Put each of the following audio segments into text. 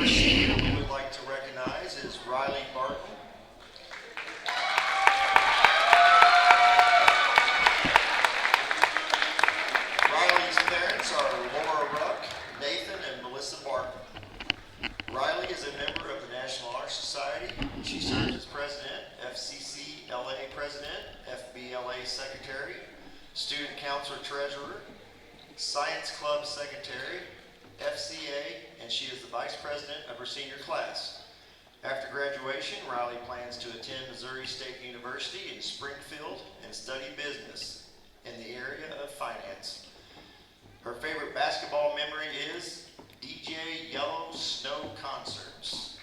first senior we would like to recognize is Riley Barton. Riley's parents are Laura Ruck, Nathan, and Melissa Barton. Riley is a member of the National Honor Society. She serves as president, FCC LA president, FBLA secretary, student council treasurer, science club secretary, FCA, and she is the vice president of her senior class. After graduation, Riley plans to attend Missouri State University in Springfield and study business in the area of finance. Her favorite basketball memory is DJ Yellow Snow concerts.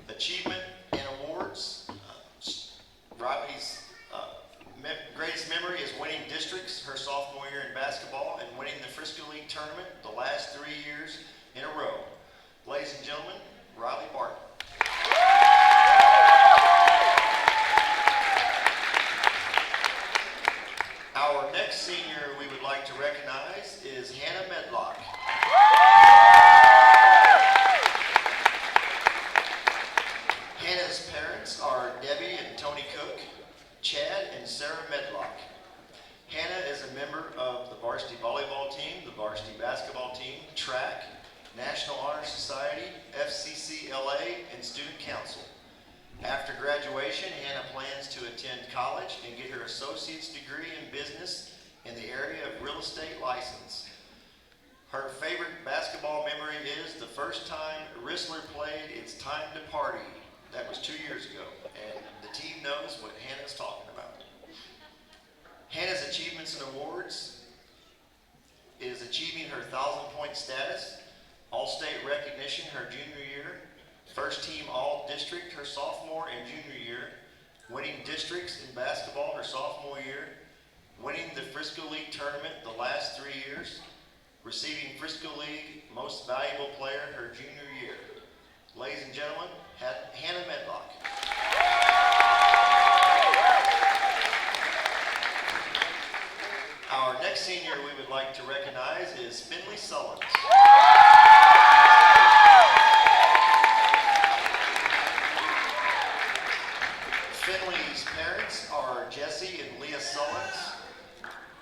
Achievement and awards. Riley's greatest memory is winning districts her sophomore year in basketball and winning the Frisco League tournament the last 3 years in a row. Ladies and gentlemen, Riley Barton. Our next senior we would like to recognize is Hannah Medlock. Hannah's parents are Debbie and Tony Cook, Chad and Sarah Medlock. Hannah is a member of the varsity volleyball team, the varsity basketball team, track, National Honor Society, FCC LA, and student council. After graduation, Hannah plans to attend college and get her associate's degree in business in the area of real estate license. Her favorite basketball memory is the first time Rissler played It's Time to Party. That was 2 years ago, and the team knows what Hannah's talking about. Hannah's achievements and awards is achieving her 1,000-point status, All-State recognition her junior year, first team All-District her sophomore and junior year, winning districts in basketball her sophomore year, winning the Frisco League tournament the last 3 years, receiving Frisco League Most Valuable Player her junior year. Ladies and gentlemen, Hannah Medlock. Our next senior we would like to recognize is Finley Sullins. Finley's parents are Jesse and Leah Sullins.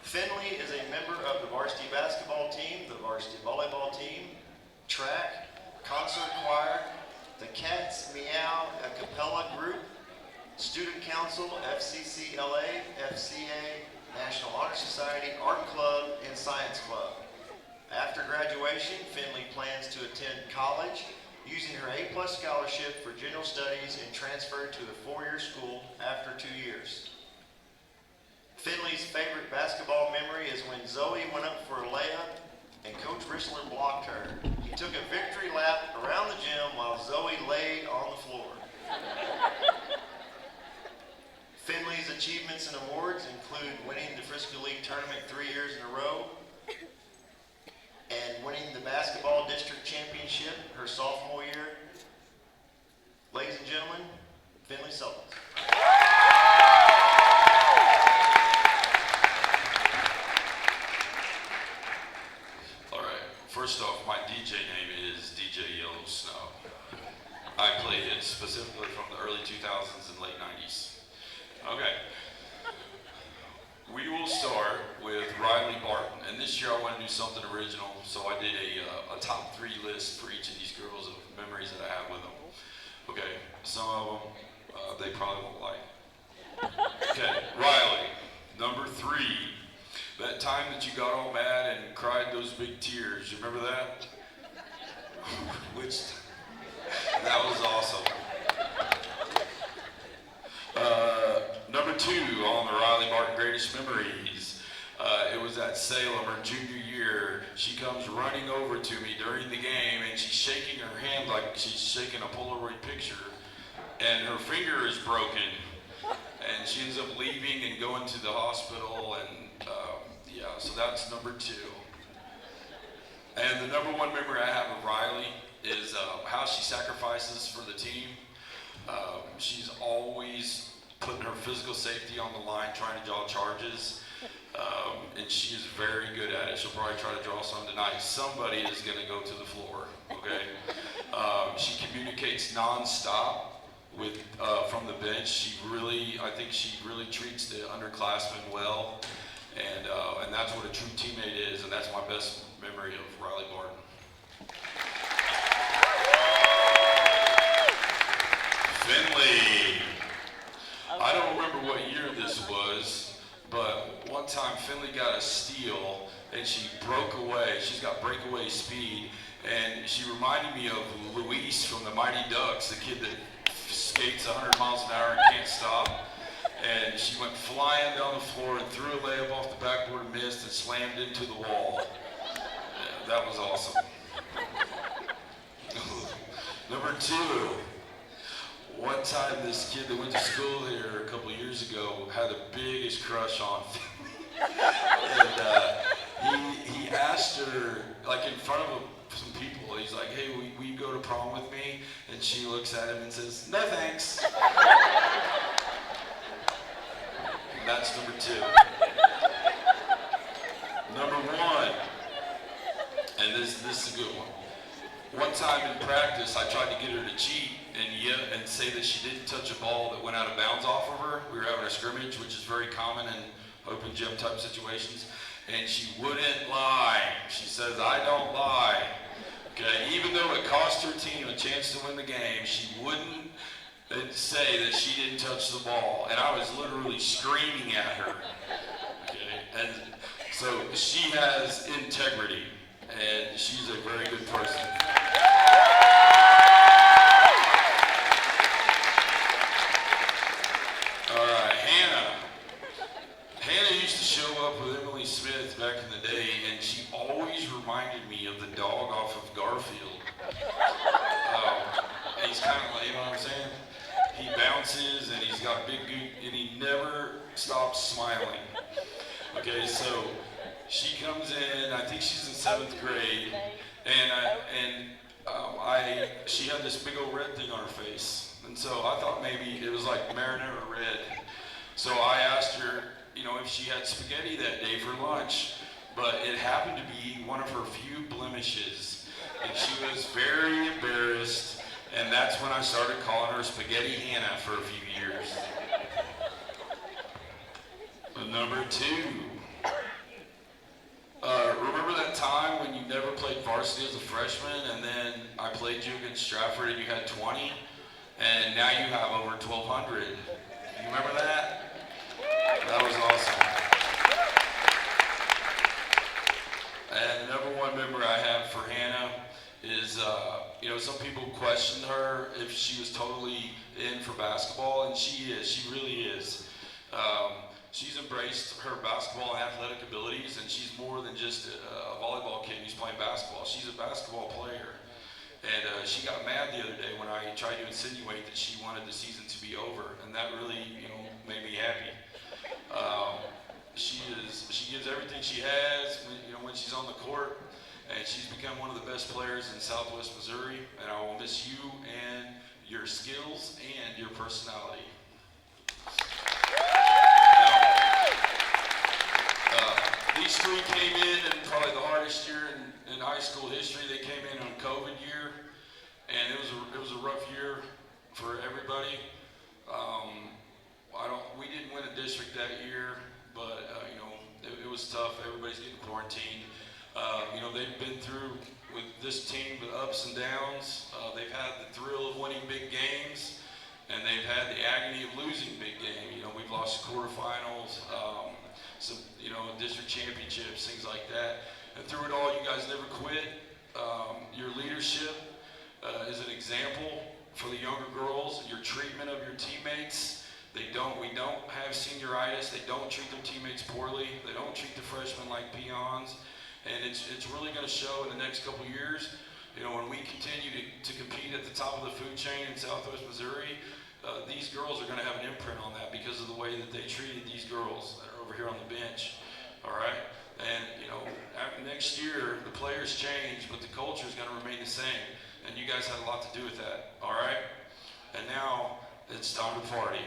Finley is a member of the varsity basketball team, the varsity volleyball team, track, concert choir, the Cats Meow a cappella group, student council, FCC LA, FCA, National Honor Society, Art Club, and Science Club. After graduation, Finley plans to attend college using her A+ scholarship for general studies and transfer to a 4-year school after 2 years. Finley's favorite basketball memory is when Zoe went up for a layup and Coach Rissler blocked her. He took a victory lap around the gym while Zoe laid on the floor. Finley's achievements and awards include winning the Frisco League tournament 3 years in a row and winning the basketball district championship her sophomore year. Ladies and gentlemen, Finley Sullins. First off, my DJ name is DJ Yellow Snow. I played it specifically from the early 2000s and late 90s. Okay. We will start with Riley Barton, and this year I want to do something original, so I did a top 3 list for each of these girls of memories that I have with them. Okay, some of them they probably won't like. Okay, Riley, number 3. That time that you got all mad and cried those big tears, you remember that? That was awesome. Number 2 on the Riley Barton Greatest Memories, it was at Salem, her junior year. She comes running over to me during the game and she's shaking her hand like she's shaking a Polaroid picture, and her finger is broken, and she ends up leaving and going to the hospital, and so that's number 2. And the number 1 memory I have of Riley is how she sacrifices for the team. She's always putting her physical safety on the line, trying to draw charges, and she is very good at it. She'll probably try to draw some tonight. Somebody is going to go to the floor, okay? She communicates nonstop with from the bench. I think she really treats the underclassmen well, and that's what a true teammate is, and that's my best memory of Riley Barton. Finley. I don't remember what year this was, but one time Finley got a steal and she broke away. She's got breakaway speed, and she reminded me of Luis from the Mighty Ducks, the kid that skates 100 miles an hour and can't stop. And she went flying down the floor and threw a layup off the backboard and missed and slammed into the wall. Yeah, that was awesome. Number 2. One time, this kid that went to school here a couple years ago had the biggest crush on and he asked her, like in front of some people, he's like, hey, will you go to prom with me? And she looks at him and says, no thanks. That's number 2. Number 1, and this is a good one. One time in practice, I tried to get her to cheat and say that she didn't touch a ball that went out of bounds off of her. We were having a scrimmage, which is very common in open gym type situations, and she wouldn't lie. She says, I don't lie. Okay, even though it cost her team a chance to win the game, she wouldn't say that she didn't touch the ball, and I was literally screaming at her. Okay, and so she has integrity, and she's a very good person. All right, Hannah. Hannah used to show up with Emily Smith back in the day, and she always reminded me of the dog off of Garfield. And he's kind of like, you know what I'm saying? He bounces, and he's got big goop, and he never stops smiling. Okay, so she comes in, I think she's in 7th grade, and she had this big old red thing on her face. And so I thought maybe it was like marinara red. So I asked her, you know, if she had spaghetti that day for lunch, but it happened to be one of her few blemishes. And she was very embarrassed, and that's when I started calling her Spaghetti Hannah for a few years. Number 2. Remember that time when you never played varsity as a freshman, and then I played you against Stratford and you had 20, and now you have over 1,200. You remember that? That was awesome. And the number 1 memory I have for Hannah is, you know, some people questioned her if she was totally in for basketball, and she is. She really is. She's embraced her basketball and athletic abilities, and she's more than just a volleyball kid who's playing basketball. She's a basketball player. And she got mad the other day when I tried to insinuate that she wanted the season to be over, and that really, you know, made me happy. She gives everything she has, when she's on the court, and she's become one of the best players in Southwest Missouri. And I will miss you and your skills and your personality. These 3 came in probably the hardest year in high school history. They came in on COVID year, and it was a rough year for everybody. We didn't win a district that year, but it was tough. Everybody's getting quarantined. They've been through with this team the ups and downs. They've had the thrill of winning big games, and they've had the agony of losing big games. We've lost quarterfinals. Some, district championships, things like that. And through it all, you guys never quit. Your leadership is an example for the younger girls. Your treatment of your teammates. We don't have senioritis. They don't treat their teammates poorly. They don't treat the freshmen like peons. And it's really going to show in the next couple years. When we continue to compete at the top of the food chain in Southwest Missouri, these girls are going to have an imprint on that because of the way that they treated these girls that are over here on the bench. All right? And, after next year, the players change, but the culture is going to remain the same. And you guys had a lot to do with that. All right? And now, it's time to party.